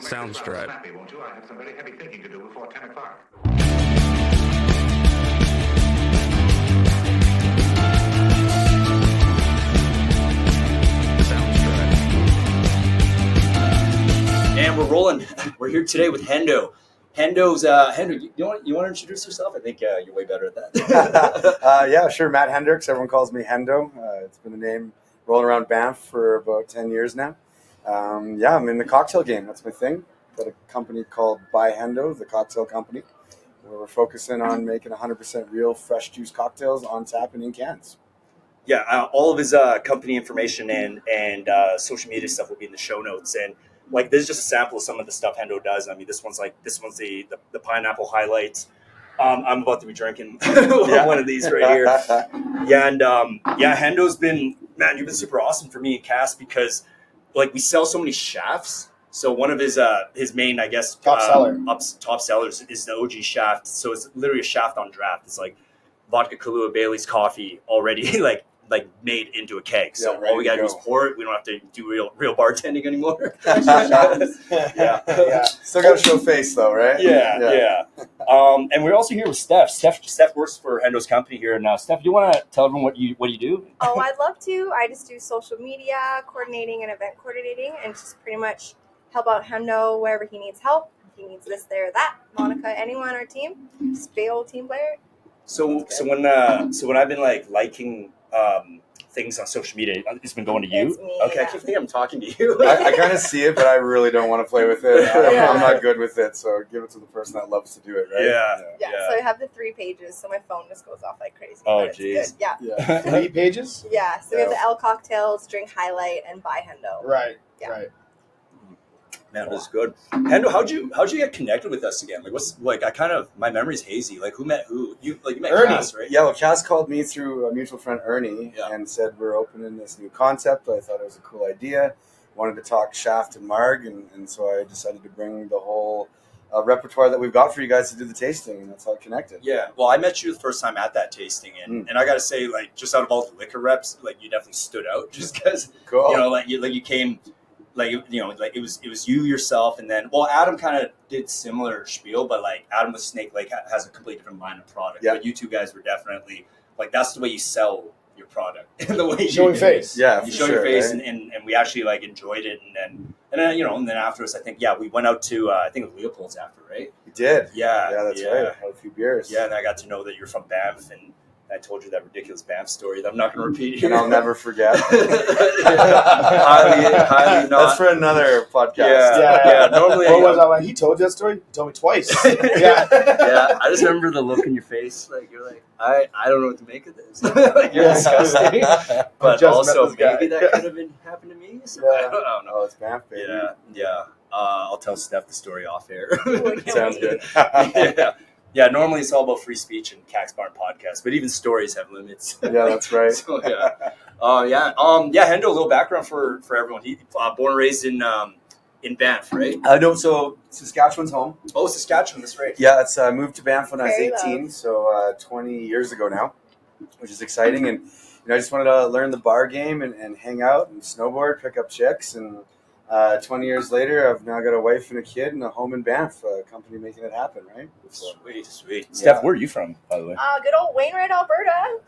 Sounds right. Snappy, won't you? I have some very heavy thinking to do before 10 o'clock. Sounds right. And we're rolling. We're here today with Hendo. Hendo, you want to introduce yourself? I think you're way better at that. Yeah, sure. Matt Hendricks. Everyone calls me Hendo. It's been a name rolling around Banff for about 10 years now. I'm in the cocktail game. That's my thing. Got a company called Byhendo, the cocktail company, where we're focusing on making 100% real fresh juice cocktails on tap and in cans. Yeah, all of his company information and social media stuff will be in the show notes. And like, this is just a sample of some of the stuff Hendo does. I mean, this one's the pineapple highlights. I'm about to be drinking one of these right here. Yeah, and Hendo's been, man, you've been super awesome for me and Kass because like we sell so many shafts. So one of his main, I guess, top sellers is the OG shaft. So it's literally a shaft on draft. It's like vodka, Kahlua, Bailey's, coffee already like made into a keg. So all we gotta do is pour it. We don't have to do real bartending anymore. Yeah. Still got to show face though, right? Yeah. And we're also here with Steph. Steph works for Hendo's company here. Now, Steph, do you want to tell everyone what you do? Oh, I'd love to. I just do social media coordinating and event coordinating, and just pretty much help out Hendo wherever he needs help. If he needs this, there, that. Monica, anyone on our team, just big old team player. So when I've been liking things on social media, it's been going to you. It's me, okay, yeah. I keep thinking I'm talking to you. I kind of see it, but I really don't want to play with it. I'm not good with it, so give it to the person that loves to do it, right? Yeah. So I have the 3 pages, so my phone just goes off like crazy. Oh, but it's geez. good. Yeah. 3 pages? Yeah. So we have the L cocktails, drink highlight, and Byhendo. Right. Yeah. Right. Man, this is good. Hendo, how'd you get connected with us again? My memory's hazy. Like, who met who? You met Ernie. Kass, right? Yeah, well, Cass called me through a mutual friend, Ernie, Yeah. and said we're opening this new concept. I thought it was a cool idea. Wanted to talk Shaft and Marg, and so I decided to bring the whole repertoire that we've got for you guys to do the tasting, and that's how it connected. Yeah. Well, I met you the first time at that tasting, and I gotta say, like, just out of all the liquor reps, like, you definitely stood out, just because, Cool. you came. It was you yourself, and then Adam kind of did similar spiel, but like Adam with Snake Lake has a completely different line of product. Yeah. But you two guys were definitely that's the way you sell your product, and the way Showing face. Yeah, you for show your sure, face, right? and we actually enjoyed it, and then afterwards, I think we went out to I think it was Leopold's after, right? We did. Yeah, that's right. Had a few beers. Yeah, and I got to know that you're from Banff, and I told you that ridiculous Banff story that I'm not going to repeat here. And I'll never forget. highly not. That's for another podcast. Yeah. Normally, What was that like? He told you that story? He told me twice. Yeah. I just remember the look in your face, like you're like, I don't know what to make of this. Like, you're disgusting. But just also, met this guy. maybe that could have happened to me. So I don't know. Oh, it's Banff, baby. Yeah. I'll tell Steph the story off air. Sounds good. Yeah. Normally it's all about free speech and Kaks Bar and Podcast, but even stories have limits. Yeah, that's right. So, Hendo, a little background for everyone. He born and raised in Banff, right? No, so Saskatchewan's home. Oh, Saskatchewan, that's right. Yeah, it's moved to Banff when I was Very 18, low. so 20 years ago now, which is exciting. And I just wanted to learn the bar game and hang out and snowboard, pick up chicks. And 20 years later, I've now got a wife and a kid and a home in Banff, a company making it happen, right? So, Sweet. Steph, where are you from, by the way? Good old Wainwright, Alberta.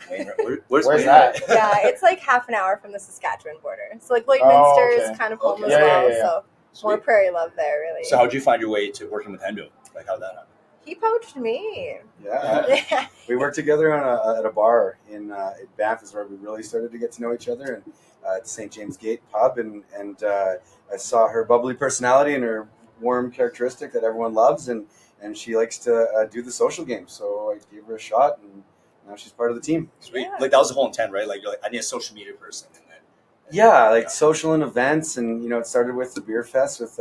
Where's that? Yeah, it's like half an hour from the Saskatchewan border. So like Lloydminster okay. is kind of home Okay. as well. Yeah. So more prairie love there, really. So how'd you find your way to working with Hendo? Like, how'd that happen? He poached me. yeah. We worked together at a bar in Banff is where we really started to get to know each other, and at St. James Gate pub, and I saw her bubbly personality and her warm characteristic that everyone loves, and she likes to do the social game. So I gave her a shot, and now she's part of the team. Sweet. Yeah. Like, that was the whole intent, right? Like, you're like, I need a social media person. And then, Social and events, and it started with the beer fest with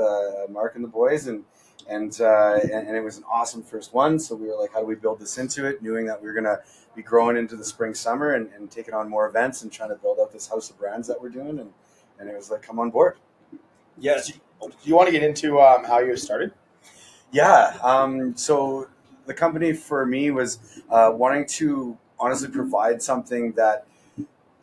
Mark and the boys, and it was an awesome first one. So we were like, how do we build this into it, knowing that we were gonna be growing into the spring summer and taking on more events and trying to build out this house of brands that we're doing, and it was like, come on board. yeah. Do you want to get into how you started? Yeah. So the company for me was wanting to honestly provide something that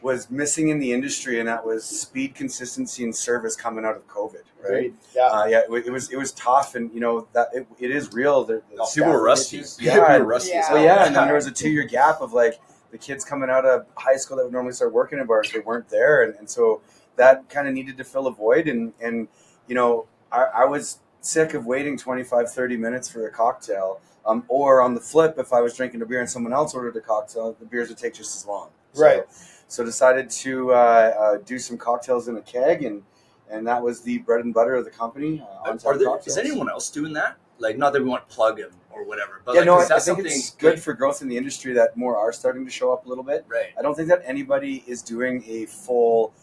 was missing in the industry, and that was speed, consistency, and service coming out of COVID. Right? Yeah. It was tough, and that it is real. The People staffing were rusty. issues. People Yeah, were rusty. Yeah. well, yeah, and then there was a 2-year gap of like the kids coming out of high school that would normally start working in bars. They weren't there, and so that kind of needed to fill a void. And I was sick of waiting 25, 30 minutes for a cocktail. Or on the flip, if I was drinking a beer and someone else ordered a cocktail, the beers would take just as long. Right. So decided to do some cocktails in a keg, and that was the bread and butter of the company. Is anyone else doing that? Like, not that we want to plug them or whatever, but I think it's good for growth in the industry that more are starting to show up a little bit. Right. I don't think that anybody is doing a full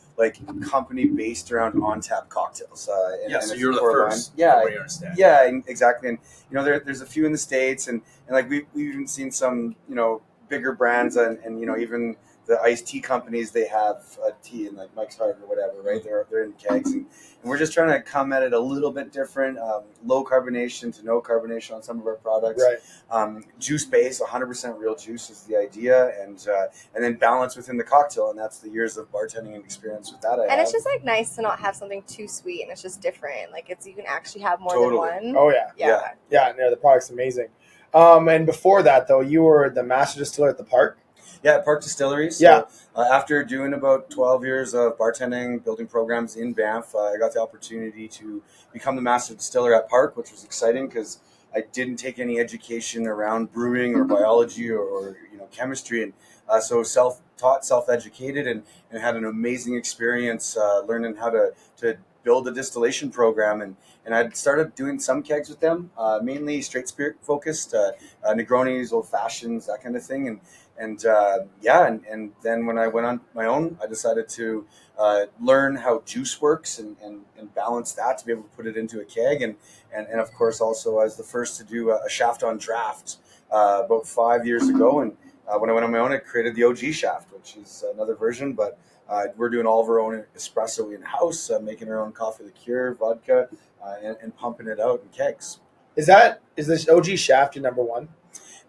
company based around on tap cocktails. So you're the first. Yeah, I understand. yeah, exactly. And there's a few in the States, and like we've even seen some bigger brands, and even the iced tea companies, they have tea in like Mike's Hard or whatever, right? They're in kegs, and we're just trying to come at it a little bit different. Low carbonation to no carbonation on some of our products. Right. Juice base, 100% real juice is the idea, and then balance within the cocktail, and that's the years of bartending and experience with that. And it's just like nice to not have something too sweet, and it's just different. Like you can actually have more Totally. than one. Oh yeah. Yeah. No, the product's amazing. And before that though, you were the master distiller at the Park. Yeah, at Park Distillery. So, Yeah. After doing about 12 years of bartending, building programs in Banff, I got the opportunity to become the master distiller at Park, which was exciting because I didn't take any education around brewing or biology or chemistry, and so self-taught, self-educated, and had an amazing experience learning how to build a distillation program, and I'd started doing some kegs with them, mainly straight spirit focused, Negronis, old fashions, that kind of thing, and then when I went on my own, I decided to learn how juice works and balance that to be able to put it into a keg, and of course also I was the first to do a shaft on draft about 5 years ago, and when I went on my own, I created the OG shaft, which is another version, but we're doing all of our own espresso in house, making our own coffee liqueur, vodka, and pumping it out in kegs. Is this OG shaft your number one?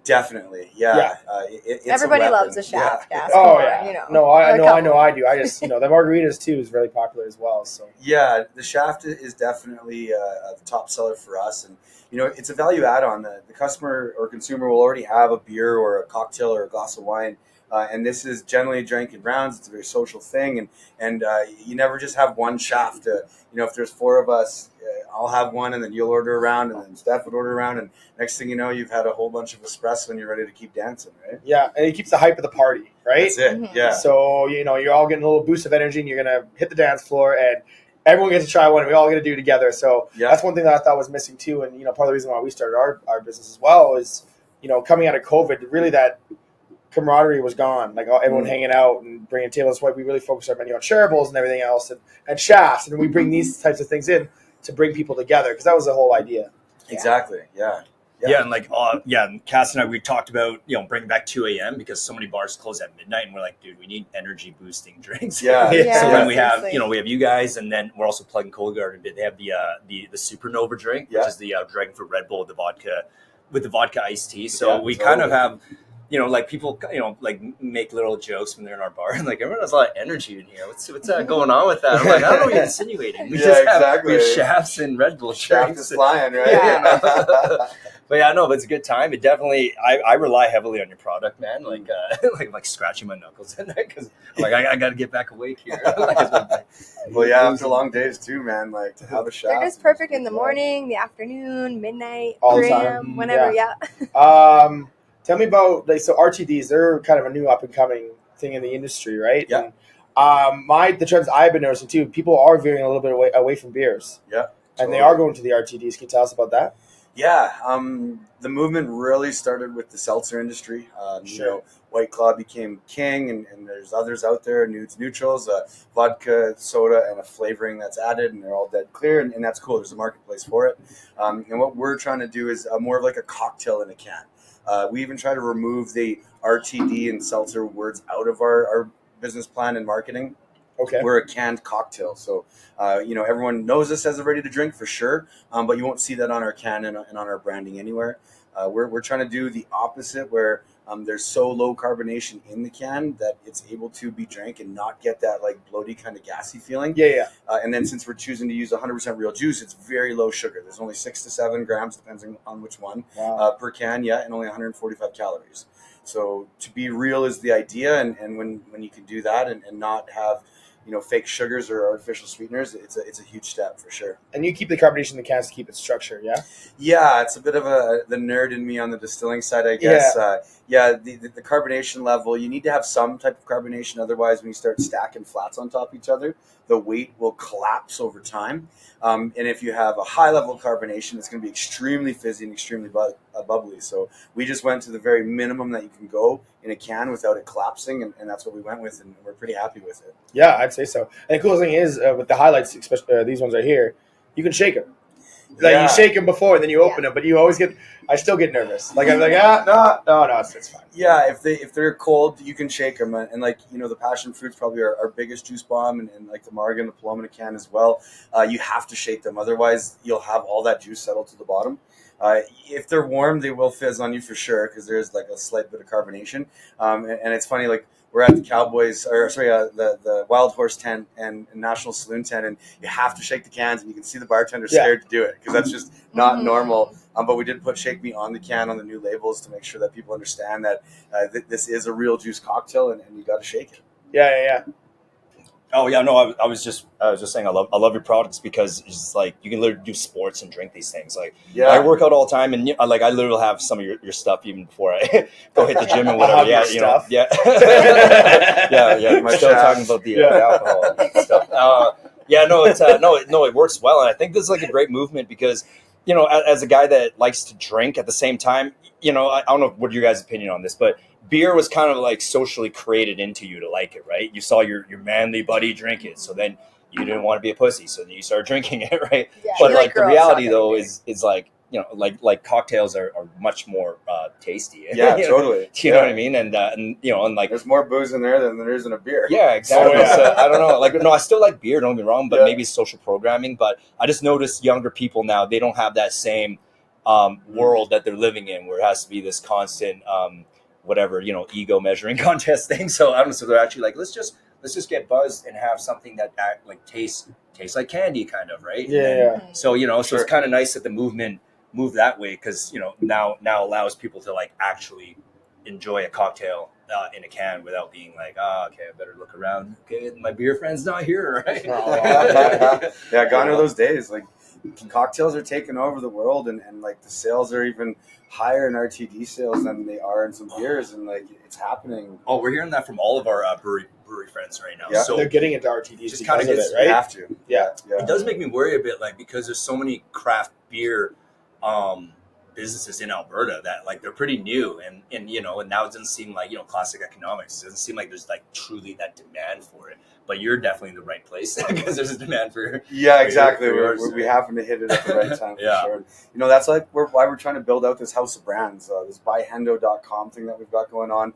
Definitely, yeah. It's Everybody a weapon. loves a shaft. Yeah. Gas. Oh Come yeah. on, No, I Come on. do. I just the margaritas too is really popular as well. So Yeah, the shaft is definitely the top seller for us, and it's a value add-on. The customer or consumer will already have a beer or a cocktail or a glass of wine, and this is generally drank in rounds. It's a very social thing, and you never just have one shaft. If there's 4 of us, I'll have one, and then you'll order a round, and then Steph would order a round, and next thing you know, you've had a whole bunch of espresso, and you're ready to keep dancing, right? yeah, and it keeps the hype of the party, right? That's it. Mhm. Yeah. So you're all getting a little boost of energy, and you're gonna hit the dance floor, and everyone gets to try one, and we all get to do it together. So Yeah. that's one thing that I thought was missing too, and part of the reason why we started our business as well is coming out of COVID, really that camaraderie was gone. Like everyone hanging out and bringing tables. That's why we really focus our menu on shareables and everything else, and shafts, and we bring these types of things in to bring people together because that was the whole idea. Exactly. Yeah. Yeah, and Kass and I, we talked about bringing back 2 a.m. because so many bars close at midnight, and we're like, dude, we need energy boosting drinks. Yeah. Yeah. So then we have seriously. we have you guys, and then we're also plugging Cold Garden. They have the Supernova drink, Yeah. which is the Dragon Fruit Red Bull with the vodka iced tea. So Yeah, we kind of totally. have. People, make little jokes when they're in our bar, and everyone has a lot of energy in here. What's going on with that? I'm like, I don't know what you're insinuating. We Yeah, just exactly. we have shafts and Red Bull Shaft drinks. is flying, right? Yeah. But but it's a good time. It definitely, I rely heavily on your product, man. Like scratching my knuckles in there because I got to get back awake here. Well, yeah, after long days too, man. Like to have a shaft. They're just perfect in the morning, the afternoon, midnight, All the 3 time. a.m., whenever. Yeah. Tell me about so RTDs. They're kind of a new up and coming thing in the industry, right? Yeah. And, the trends I've been noticing too, people are veering a little bit away from beers. Yeah. And they are going to the RTDs. Can you tell us about that? Yeah, the movement really started with the seltzer industry. Sure. White Claw became king, and there's others out there, nudes, neutrals, vodka, soda, and a flavoring that's added, and they're all dead clear, and that's cool. There's a marketplace for it. And what we're trying to do is more of like a cocktail in a can. We even try to remove the RTD and seltzer words out of our business plan and marketing. Okay. We're a canned cocktail, so everyone knows us as a ready to drink for sure, but you won't see that on our can and on our branding anywhere. We're trying to do the opposite, where There's so low carbonation in the can that it's able to be drank and not get that like bloaty kind of gassy feeling. Yeah. And then since we're choosing to use 100% real juice, it's very low sugar. There's only 6 to 7 grams, depending on which one, per can, and only 145 calories. So to be real is the idea, and when you can do that and not have fake sugars or artificial sweeteners, it's a huge step for sure. And you keep the carbonation in the cans to keep it structured, yeah? Yeah, it's a bit of the nerd in me on the distilling side, I guess. The carbonation level, you need to have some type of carbonation. Otherwise, when you start stacking flats on top of each other, the weight will collapse over time. And if you have a high level of carbonation, it's going to be extremely fizzy and extremely bubbly. So we just went to the very minimum that you can go in a can without it collapsing, and that's what we went with, and we're pretty happy with it. Yeah, I'd say so. And the coolest thing is, with the highlights, especially these ones right here, you can shake them. Like you shake them before, and then you open them, but you always I still get nervous. Like I'm like, no, it's fine. Yeah, if they're cold, you can shake them, and the passion fruit's probably our biggest juice bomb, and like the Margarita and the Paloma in a can as well. You have to shake them, otherwise you'll have all that juice settle to the bottom. If they're warm, they will fizz on you for sure because there's like a slight bit of carbonation. And it's funny, like we're at the the Wild Horse tent and National Saloon tent, and you have to shake the cans, and you can see the bartender scared to do it because that's just not normal. But we did put Shake Me on the can on the new labels to make sure that people understand that this is a real juice cocktail, and you got to shake it. Yeah. Oh yeah, no, I was just saying I love your products because it's just like you can literally do sports and drink these things. Like I work out all the time, and I literally have some of your stuff even before I go hit the gym and whatever. Yeah. I'm still talking about the alcohol stuff. It works well, and I think this is like a great movement because as a guy that likes to drink at the same time, I don't know what your guys' opinion on this, but beer was kind of like socially created into you to like it, right? You saw your manly buddy drink it, so then you didn't want to be a pussy, so then you started drinking it, right? Yeah. But like the reality though is like like cocktails are much more tasty. Yeah, totally. You know what I mean? And like there's more booze in there than there is in a beer. Yeah, exactly. So I don't know. I still like beer. Don't get me wrong, but maybe social programming. But I just noticed younger people now, they don't have that same world that they're living in, where it has to be this constant ego measuring contest thing. So I don't know. So they're actually like, let's just get buzzed and have something that tastes like candy, kind of, right? Yeah. So so it's kind of nice that the movement moved that way because now allows people to like actually enjoy a cocktail in a can without being like, okay, I better look around. Okay, my beer friend's not here, right? Yeah, gone are those days. Like cocktails are taking over the world, and like the sales are even higher in RTD sales than they are in some beers, and like it's happening. Oh, we're hearing that from all of our brewery friends right now. Yeah, so they're getting into RTDs just kind of it, right? You have to. Yeah. It does make me worry a bit, like because there's so many craft beer businesses in Alberta that like they're pretty new, and now it doesn't seem like classic economics. It doesn't seem like there's like truly that demand for it. But you're definitely in the right place because there's a demand for. Yeah, exactly. We happen to hit it at the right time for sure. That's like why we're trying to build out this house of brands, this Byhendo.com thing that we've got going on.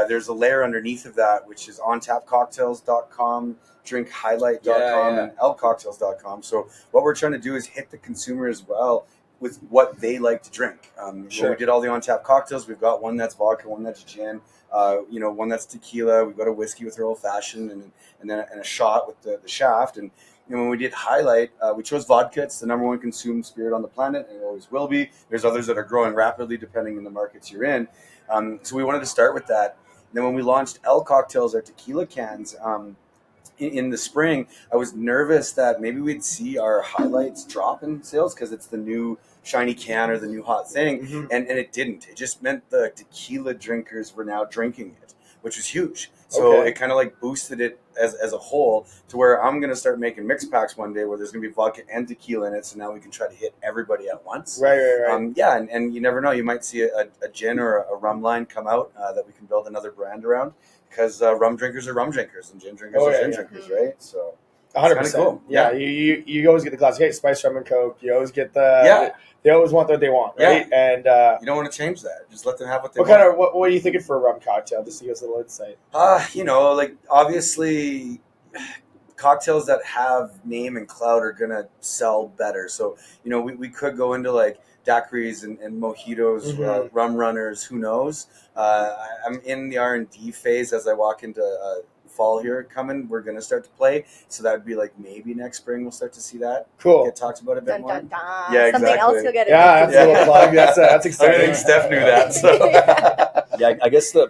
There's a layer underneath of that, which is ontapcocktails.com, drinkhighlight.com, and lcocktails.com. So what we're trying to do is hit the consumer as well with what they like to drink. When we did all the on-tap cocktails, we've got one that's vodka, one that's gin, one that's tequila. We've got a whiskey with our old-fashioned, and then a shot with the shaft. And when we did highlight, we chose vodka. It's the number one consumed spirit on the planet, and it always will be. There's others that are growing rapidly depending on the markets you're in. So we wanted to start with that. And then when we launched L Cocktails, our tequila cans, in the spring, I was nervous that maybe we'd see our highlights drop in sales because it's the new shiny can or the new hot thing, and it didn't. It just meant the tequila drinkers were now drinking it, which was huge. So it kind of like boosted it as a whole to where I'm going to start making mix packs one day where there's going to be vodka and tequila in it, so now we can try to hit everybody at once. Right. And you never know. You might see a gin or a rum line come out that we can build another brand around. Because rum drinkers are rum drinkers and gin drinkers are gin drinkers, right? So 100%. Cool. Yeah, you always get the classic spice rum and Coke. You always get the They always want what they want, right? Yeah. And you don't want to change that. Just let them have what they want. What are you thinking for a rum cocktail? Just to give us a little insight. Like obviously, cocktails that have name and clout are gonna sell better. So we could go into like daiquiris and mojitos, rum runners. Who knows? I'm in the R&D phase as I walk into fall here coming. We're gonna start to play, so that'd be like maybe next spring we'll start to see that. Cool. Get talked about a bit Dun, more. dun, dun. Yeah, Something exactly. else you'll get Yeah, addicted that's a to. little plug. That's I exciting. think Steph knew that. So Yeah, I guess the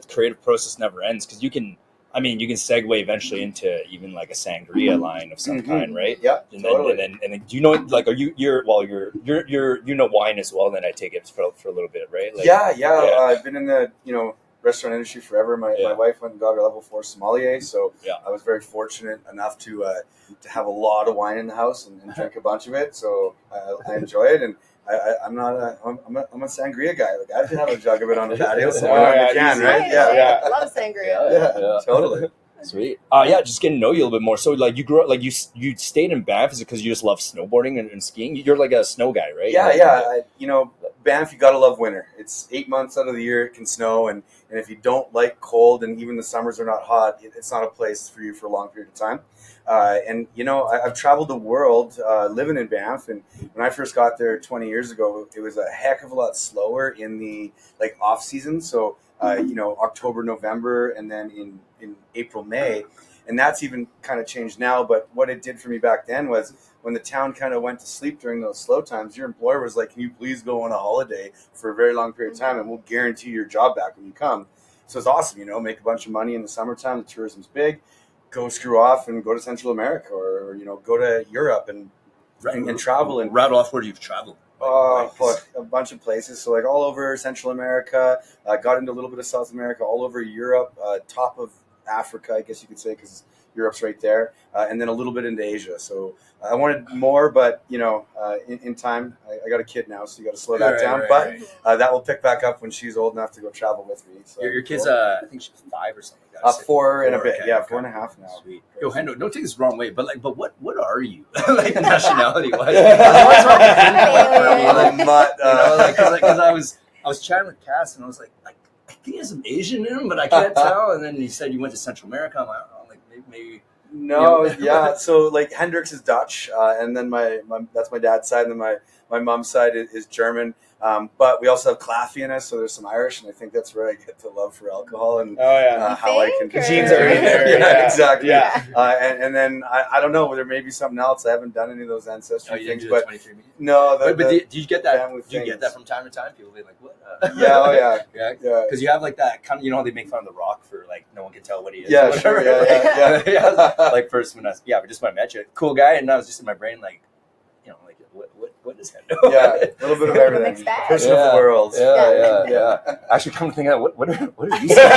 creative process never ends because you can segue eventually into even like a sangria line of some kind, right? yeah, And totally. then do you know, like, are you're wine as well? Then I take it for a little bit, right? Like, yeah. I've been in the restaurant industry forever. My wife went and got her level 4 sommelier, so I was very fortunate enough to have a lot of wine in the house and drink a bunch of it. So I enjoy it, and I'm a sangria guy. Like I have to have a jug of it on the patio, so why not can, right? Nice. Yeah, I love sangria. Yeah. totally. Sweet. Just getting to know you a little bit more. So, like, you grew up, like, you stayed in Banff. Is it because you just love snowboarding and skiing? You're like a snow guy, right? Yeah. Banff, you gotta love winter. It's 8 months out of the year it can snow, and if you don't like cold, and even the summers are not hot, it's not a place for you for a long period of time. I've traveled the world living in Banff, and when I first got there 20 years ago, it was a heck of a lot slower in the like off season. So October, November, and then in April, May, and that's even kind of changed now. But what it did for me back then was when the town kind of went to sleep during those slow times, your employer was like, "Can you please go on a holiday for a very long period of time, and we'll guarantee your job back when you come." So it's awesome, make a bunch of money in the summertime. The tourism's big. Go screw off and go to Central America, or go to Europe and travel and rattle off where you've traveled. A bunch of places. So like all over Central America, got into a little bit of South America, all over Europe, top of Africa, I guess you could say, because Europe's right there, and then a little bit into Asia. So I wanted more, but in time, I got a kid now, so you got to slow that down. But that will pick back up when she's old enough to go travel with me. So your kid's, I think she's 5 or something. 4 and a bit, okay, 4.5 now. Sweet. Yo, Hendo, don't take this the wrong way, but what are you? Like nationality wise? Because I was chatting with Kass, and I was like, I think there's some Asian in him, but I can't tell. And then he said you went to Central America. I'm like, oh, like maybe. No, yeah. So like Hendrix is Dutch, and then my that's my dad's side, and then my mom's side is German. But we also have Claffy in us, so there's some Irish, and I think that's where I get the love for alcohol and how I can. Genes are in there. Yeah, exactly. Yeah. And then I don't know, there may be something else. I haven't done any of those ancestry things, but 23 no. But do you get that? Do you get that from time to time? People be like, "What?" Yeah. Because you have like that kind of, how they make fun of The Rock for like no one can tell what he is. Yeah, sure. Yeah. Like first when just when I met you, cool guy, and I was just in my brain like, what is Hendo? Yeah, a little bit of everything. Mixed bag. Person of the world. Yeah. Actually, come to think of it, what are you saying?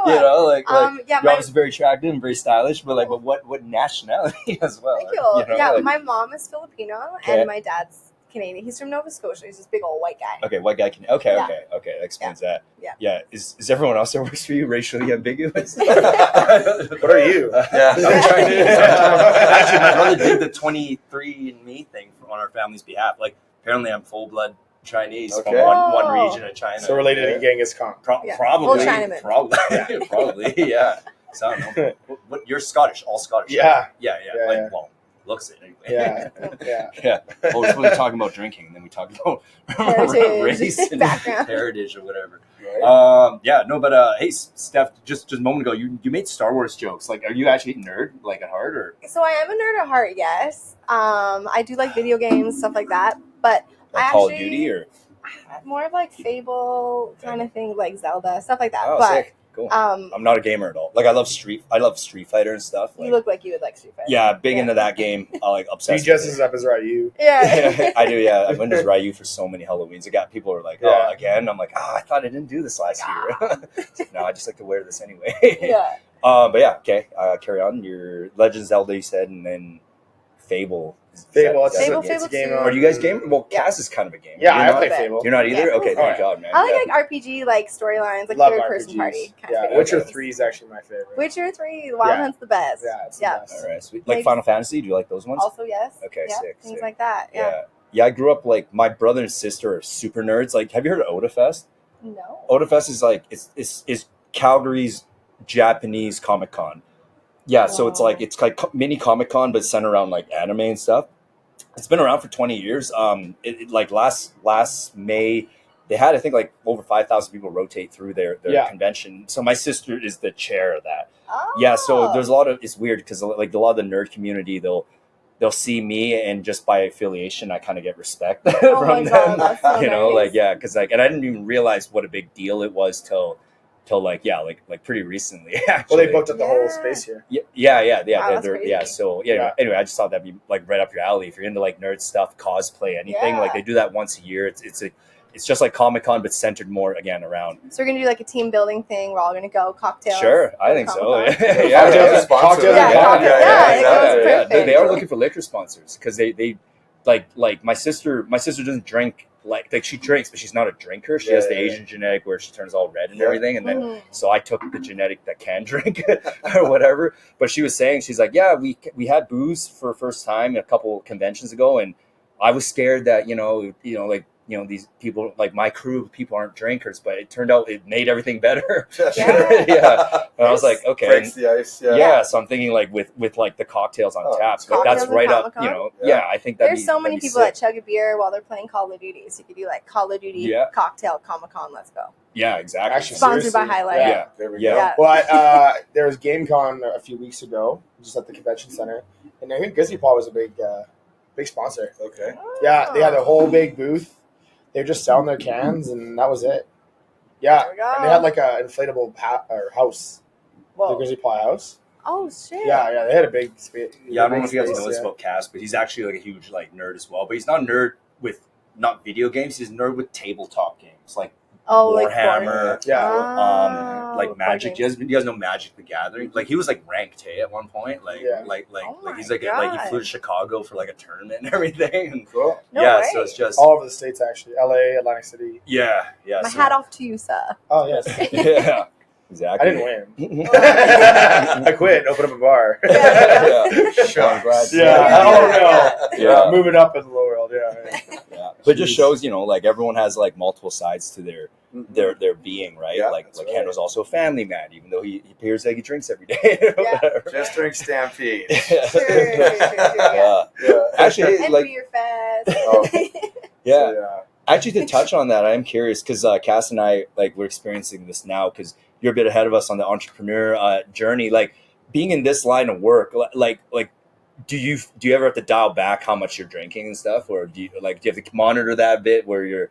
You're obviously very attractive and very stylish, but what nationality as well? Thank you. My mom is Filipino and my dad's Canadian. He's from Nova Scotia. He's this big old white guy. Okay, white guy can. Okay, that explains that. Yeah. Is everyone else that works for you racially ambiguous? What are you? Yeah. I'm trying to. Actually, my brother did the 23andMe thing on our family's behalf. Like, apparently, I'm full blood Chinese from one region of China. So related to Genghis Khan. Probably. Full Chinaman. Probably. Yeah. So I don't know. What you're Scottish? All Scottish? Yeah. Yeah. Yeah. Well, looks it anyway. Yeah. Well, we're supposed to talk about drinking, and then we talk about race and heritage or whatever. Right. Hey, Steph, just a moment ago, you made Star Wars jokes. Like, are you actually a nerd, like at heart, or? So I am a nerd at heart, yes. I do like video games, stuff like that, but Like Call of Duty, or? More of like Fable kind of thing, like Zelda, stuff like that. Oh, but sick. Cool. I'm not a gamer at all. Like, I love Street Fighter and stuff. You look like you would like Street Fighter. Yeah, big into that game. I like obsessed. He dresses up as Ryu. Yeah. I do. Yeah, I went as Ryu for so many Halloweens. I got people who are like, "Oh, again." I'm like, "I thought I didn't do this last year." No, I just like to wear this anyway. Yeah. But yeah, okay. Carry on. Your Legend of Zelda, you said, and then Fable. Fable. Is that Fable It's a game. too. Are you guys game? Well, Cass is kind of a gamer. Yeah, You're I not? play Fable. You're not either. Yeah. Okay, thank God, man. I like RPG, like storylines, like Love third person RPGs. party. Kind Yeah, of Witcher games. 3 is actually my favorite. Witcher 3, Wild Yeah. Hunt's the best. Yeah, it's the best. All right, sweet. Like Final Fantasy, do you like those ones? Also, yes. Okay, yeah, sick. Things sick. like that. Yeah. Yeah, I grew up like my brother and sister are super nerds. Like, have you heard of Odafest? No. Odafest is like it's Calgary's Japanese Comic-Con. Yeah, so it's like mini Comic-Con, but centered around like anime and stuff. It's been around for 20 years. Like last May, they had I think like over 5,000 people rotate through their convention. So my sister is the chair of that. Oh. Yeah, so there's a lot of it's weird because like a lot of the nerd community they'll see me and just by affiliation I kind of get respect from them. God, so you know, nice. like because like and I didn't even realize what a big deal it was till like pretty recently actually. Well, they booked up the whole space here. Yeah. Wow, that's crazy. So anyway, I just thought that'd be like right up your alley if you're into like nerd stuff, cosplay, anything. Yeah. Like they do that once a year. It's just like Comic-Con but centered more again around. So we're gonna do like a team building thing. We're all gonna go cocktails. Sure, I think so. Comic-Con. Yeah. Cocktails. Yeah, They are looking for liquor sponsors because they like my sister doesn't drink like she drinks but she's not a drinker. She has the Asian genetic where she turns all red and everything, and then so I took the genetic that can drink or whatever. But she was saying, she's like, yeah, we had booze for the first time a couple conventions ago, and I was scared that these people like my crew of people aren't drinkers, but it turned out it made everything better. Yeah. And I was like, okay, Breaks the ice. so I'm thinking like with like the cocktails on tap, but that's Cocktails right and up, Comic-Con? I think that'd There's so many that'd be people sick. that chug a beer while they're playing Call of Duty. So you could do like Call of Duty cocktail Comic-Con. Let's go. Yeah, exactly. Actually, Sponsored by seriously. Highlight. Yeah. There we Yeah. go. Yeah. Well, there was GameCon a few weeks ago, just at the convention center, and I think Grizzly Paw was a big sponsor. Okay. Yeah, they had a whole big booth. They were just selling their cans, and that was it. Yeah, There we go. and they had like an inflatable house, the Whoa. Grizzly Paw house. Oh shit. Yeah, they had a big space. Yeah, I don't know if you guys know this about Cass, but he's actually like a huge like nerd as well. But he's not a nerd with not video games. He's a nerd with tabletop games like Oh, like Warhammer, Yeah. like Magic. You guys know Magic the Gathering? Like he was like ranked at one point. Like Yeah. like Oh my he's like God. he flew to Chicago for like a tournament and everything. And Cool. No yeah, way. so it's just All over the states, actually. LA, Atlantic City. yeah. My so- hat off to you, sir. Oh, yes. Yeah, exactly. I didn't win. I quit and opened up a bar. Yeah. Sean, glad. Yeah. Moving up in the low world, yeah. Yeah. But it just shows, like everyone has like multiple sides to their being, right? Yeah, like that's like right. Hendo's also a family man, even though he appears like he drinks every day. Yeah. Just drink Stampede. Sure. Yeah. Yeah. Actually, And like Beer Fest. Oh. yeah. So, Actually, to touch on that, I am curious because Cass and I we're experiencing this now because you're a bit ahead of us on the entrepreneur journey. Like being in this line of work, like do you ever have to dial back how much you're drinking and stuff, or do you have to monitor that a bit where you're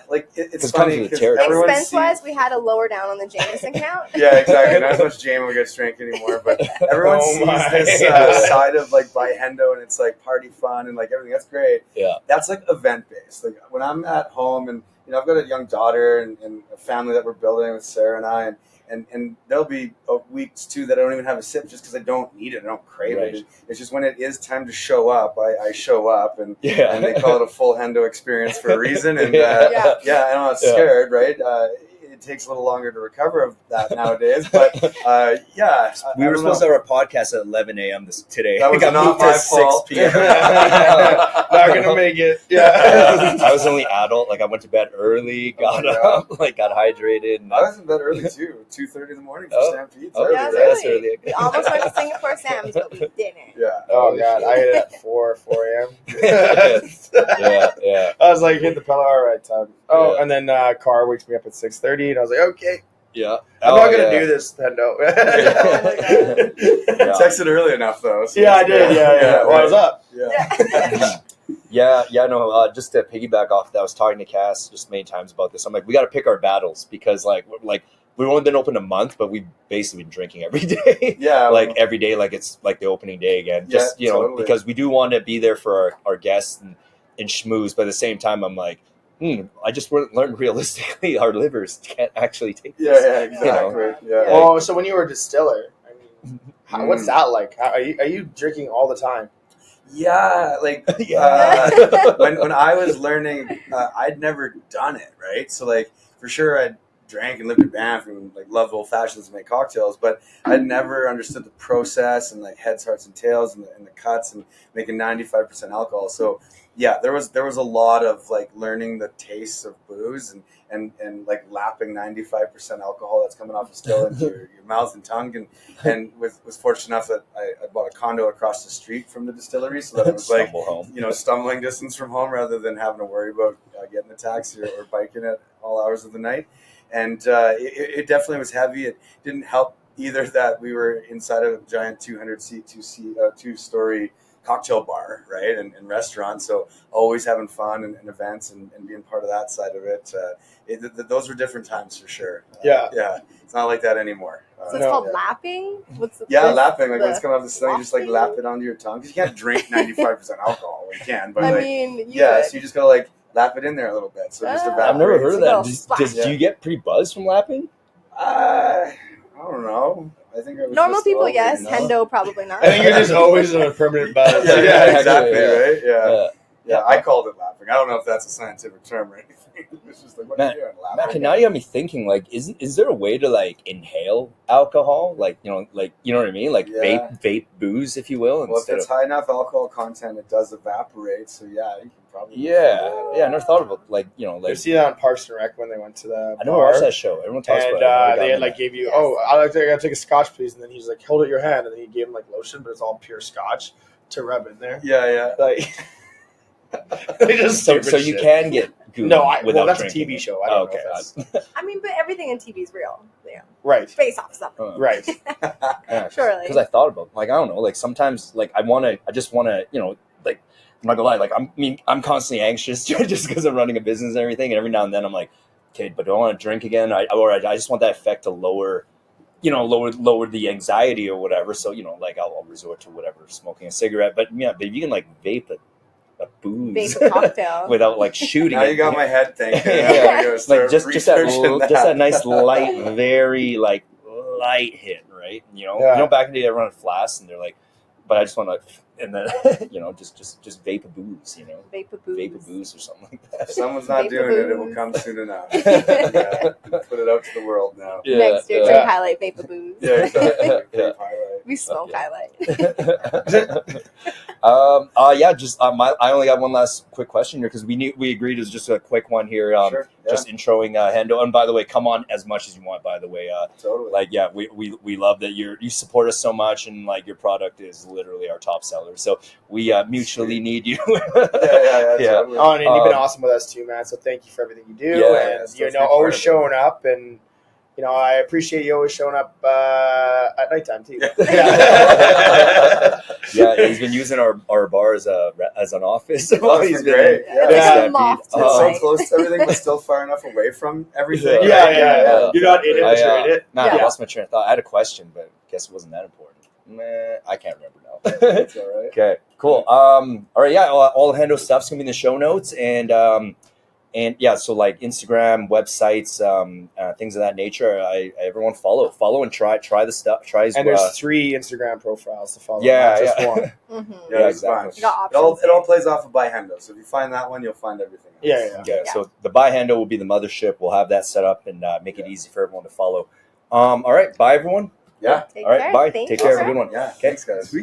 like it's 'Cause it comes funny with the because territory. everyone Expense sees. wise, we had to lower down on the Jameson count. Yeah, exactly. Not as much Jamie gets drank anymore, but everyone Oh sees my. this side of like Byhendo, and it's like party fun and like everything. That's great. Yeah. That's like event based. Like when I'm at home and I've got a young daughter and a family that we're building with Sarah and I, and there'll be weeks too that I don't even have a sip just because I don't need it. I don't crave Right. it. It's just when it is time to show up, I show up, and Yeah. and they call it a full Hendo experience for a reason. And Yeah. I'm not scared, right? It takes a little longer to recover of that nowadays, but We were supposed to have our podcast at 11 a.m. today. That was It got not moved to my 6 fault. p.m. Not gonna make it. Yeah. I was only adult. Like I went to bed early, got up, got hydrated. And I was in bed early too, 2:30 in the morning for Oh. Stampede. Oh, Yeah, that's really. early. We almost went to Singapore Sam's, but we didn't. Yeah. Oh god, I hit it at 4 a.m. yeah. I was like, hit the pedal, all right, time. Oh, Yeah. and then car wakes me up at 6:30, and I was like, okay, Yeah. I'm not gonna do this, Hendo. Yeah. Texted early enough though. So Yeah, I it's did. good. Yeah. Well, I was up. Yeah. No, just to piggyback off that, I was talking to Cass just many times about this. I'm like, we got to pick our battles because we've only been open a month, but we've basically been drinking every day. Yeah. Every day, like it's like the opening day again. Yeah, Just, totally. because we do want to be there for our guests and schmooze, but at the same time, I'm like, I just learned realistically our livers can't actually take this. Yeah, exactly. Yeah. Well, so when you were a distiller, I mean, what's that like? Are you drinking all the time? Yeah, Yeah. when I was learning, I'd never done it, right? So for sure I'd drank and lived in Banff and like loved old fashions and make cocktails, but I'd never understood the process and like heads, hearts, and tails and the cuts and making 95% alcohol. So yeah, there was a lot of like learning the tastes of booze and like lapping 95% alcohol that's coming off a still into your mouth and tongue, and was fortunate enough that I bought a condo across the street from the distillery, so that it was like home. stumbling distance from home rather than having to worry about getting a taxi or biking at all hours of the night. And it definitely was heavy. It didn't help either that we were inside of a giant 200-seat, two-story cocktail bar, right, and restaurant. So always having fun and events and being part of that side of it. Those were different times for sure. Yeah. It's not like that anymore. So it's called lapping? Lapping. Like when it's coming off the stomach, you just like lap it onto your tongue. Because you can't drink 95% alcohol. You can, but I like, mean, so you just gotta like lap it in there a little bit. So just evaporates. I've never heard of that. Little Do you get pretty buzzed from lapping? I don't know. I think I was normal just people, always, yes. you know? Hendo, probably not. I think you're just always in a permanent buzz. Yeah, exactly, right? Yeah. Yeah, I called it lapping. I don't know if that's a scientific term or anything. It's just like, what are you doing, Matt, lapping? now you got me thinking. Like, is there a way to like inhale alcohol? Like, you know what I mean? Like vape booze, if you will. Well, if it's high enough alcohol content, it does evaporate. So yeah, you can probably. I never thought about like You see that on Parks and Rec when they went to the I never watched that show. Everyone talks and about it. they had like gave you I gotta take a scotch please, and then he's like hold it in your hand, and then he gave him like lotion, but it's all pure scotch to rub in there. Yeah. Like they just so you can get goofy without that's drinking. a TV show. I don't know if that's I mean, but everything in TV is real. Yeah. right. Based off something. Right. Surely. Because I thought about like I don't know, like sometimes like I just wanna like I'm not gonna lie, like I'm constantly anxious just because I'm running a business and everything, and every now and then I'm like, okay, but do I want to drink again? I just want that effect to lower the anxiety or whatever. So like I'll resort to whatever, smoking a cigarette. But yeah, but you can like vape a booze Vape a cocktail without like shooting. Now it. you got my head thinking. Like just that nice light, very like light hit, right? Back in the day I run a flask and they're like, but I just want to, and then just vape a booze, Vape a booze or something like that. If someone's not doing it, it will come soon enough. Put it out to the world now. Next year, drink highlight, vape a booze. Yeah, exactly. Yeah. We smoke highlight. I only got one last quick question here because we agreed it was just a quick one here. Sure, Just introing Hendo. And by the way, come on as much as you want. By the way, totally. We love that you support us so much, and like your product is literally our top seller. So we mutually need you. Yeah. Totally. Oh, and you've been awesome with us too, man. So thank you for everything you do, and always showing up, and I appreciate you always showing up at nighttime too. Yeah, he's been using our bar as an office. He's great. It's so close to everything, but still far enough away from everything. Yeah. You're not in it, but you're in it. I lost my train of thought. I had a question, but I guess it wasn't that important. I can't remember now. That's all right. Okay, cool. All right, yeah, all Hendo stuff's gonna be in the show notes, and so like Instagram, websites, things of that nature. Everyone follow and try the stuff. And there's 3 Instagram profiles to follow. Yeah, not just one. Mm-hmm. Yeah, exactly. It all plays off of Byhendo. So if you find that one, you'll find everything else. Yeah. So the Byhendo will be the mothership. We'll have that set up and make it easy for everyone to follow. All right, bye everyone. Yeah. All right, bye. Thank Take you. care. Have a good one. Yeah. Thanks, guys.